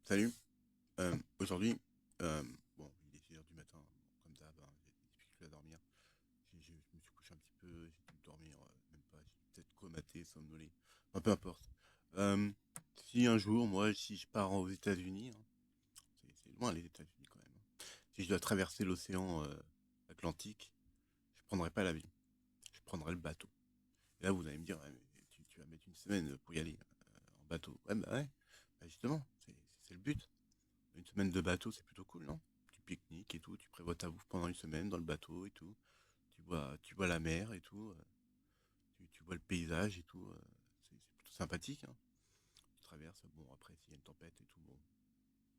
Salut. Aujourd'hui, bon, il est 6 heures du matin, comme ça, ben, j'ai des difficultés à dormir. Je me suis couché un petit peu, j'ai dû dormir, même pas, j'ai peut-être comaté, somnolé, enfin, peu importe. Euh, Si un jour, moi, si je pars aux États-Unis, hein, c'est loin les États-Unis quand même, hein. Si je dois traverser l'océan Atlantique, je prendrai pas l'avion, je prendrai le bateau. Et là, vous allez me dire, ouais, mais tu vas mettre une semaine pour y aller en bateau. Ouais, bah ouais, bah justement, c'est le but. Une semaine de bateau, c'est plutôt cool, non? Tu pique-niques et tout, tu prévois ta bouffe pendant une semaine dans le bateau et tout. Tu vois la mer et tout. Tu vois le paysage et tout. C'est plutôt sympathique, hein. Tu traverses, bon, après, s'il y a une tempête et tout, bon,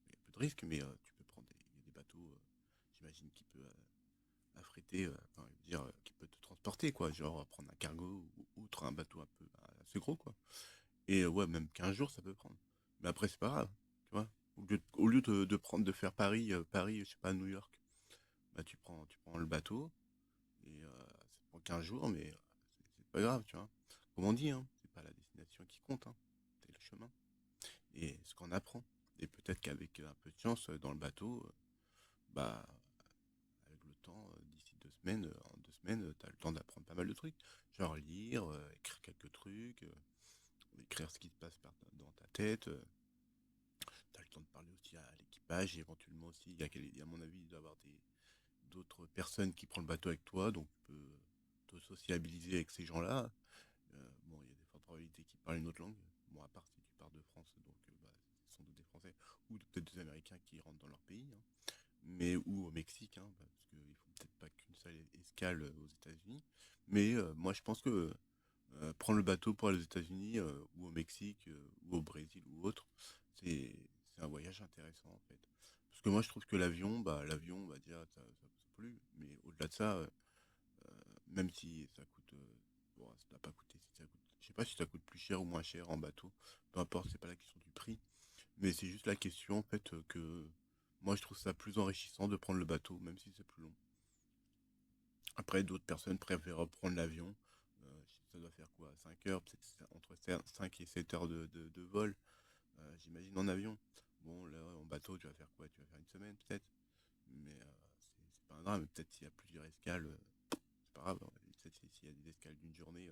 il y a peu de risques, mais tu peux prendre il y a des bateaux, j'imagine, qui peut affréter, enfin, je veux dire, qui peut te transporter, quoi. Genre, prendre un cargo ou outre un bateau un peu assez gros, quoi. Et ouais, même 15 jours, ça peut prendre. Mais après, c'est pas grave, tu vois. Au lieu de faire Paris, je sais pas, New York, bah tu prends le bateau et ça prend 15 jours, mais c'est pas grave, tu vois. Comme on dit, hein, c'est pas la destination qui compte, hein, c'est le chemin. Et ce qu'on apprend. Et peut-être qu'avec un peu de chance, dans le bateau, bah, avec le temps, d'ici 2 semaines, en 2 semaines, t'as le temps d'apprendre pas mal de trucs. Genre lire, écrire quelques trucs, écrire ce qui se passe dans ta tête. T'as le temps de parler aussi à l'équipage et éventuellement aussi, à mon avis, il doit y avoir d'autres personnes qui prennent le bateau avec toi, donc tu peux te sociabiliser avec ces gens-là. Bon, il y a des fortes probabilités qu'ils parlent une autre langue. Bon, à part si tu pars de France, donc bah, ce sont des Français ou peut-être des Américains qui rentrent dans leur pays, hein. Mais ou au Mexique, hein, parce qu'il faut peut-être pas qu'une seule escale aux États-Unis. Mais moi, je pense que prendre le bateau pour aller aux États-Unis ou au Mexique ou au Brésil ou autre, c'est un voyage intéressant en fait. Parce que moi je trouve que l'avion, on va dire, ça pollue. Mais au-delà de ça, même si ça coûte, bon, ça doit pas coûter, si ça coûte, je sais pas si ça coûte plus cher ou moins cher en bateau. Peu importe, c'est pas la question du prix, mais c'est juste la question en fait que moi je trouve ça plus enrichissant de prendre le bateau, même si c'est plus long. Après, d'autres personnes préfèrent prendre l'avion. Ça doit faire quoi? 5 heures, peut-être entre 5 et 7 heures de vol, j'imagine, en avion. Bon, là, en bateau, tu vas faire quoi? Tu vas faire une semaine, peut-être. Mais c'est pas un drame. Peut-être s'il y a plusieurs escales, c'est pas grave, hein. Peut-être s'il y a des escales d'une journée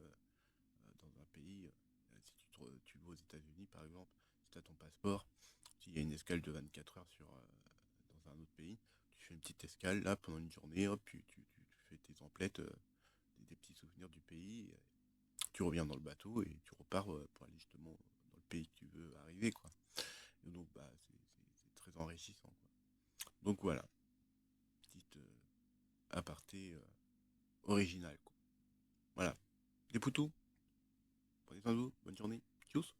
dans un pays, si tu vas aux États-Unis, par exemple, si tu as ton passeport, s'il y a une escale de 24 heures dans un autre pays, tu fais une petite escale là pendant une journée, hop, tu fais tes emplettes, des petits souvenirs du pays, tu reviens dans le bateau et tu repars pour aller justement dans le pays que tu veux arriver, quoi. Et donc, bah, c'est très enrichissant, quoi. Donc voilà, petite aparté originale, quoi. Voilà. Les poutous, prenez soin de vous, bonne journée. Tchuss.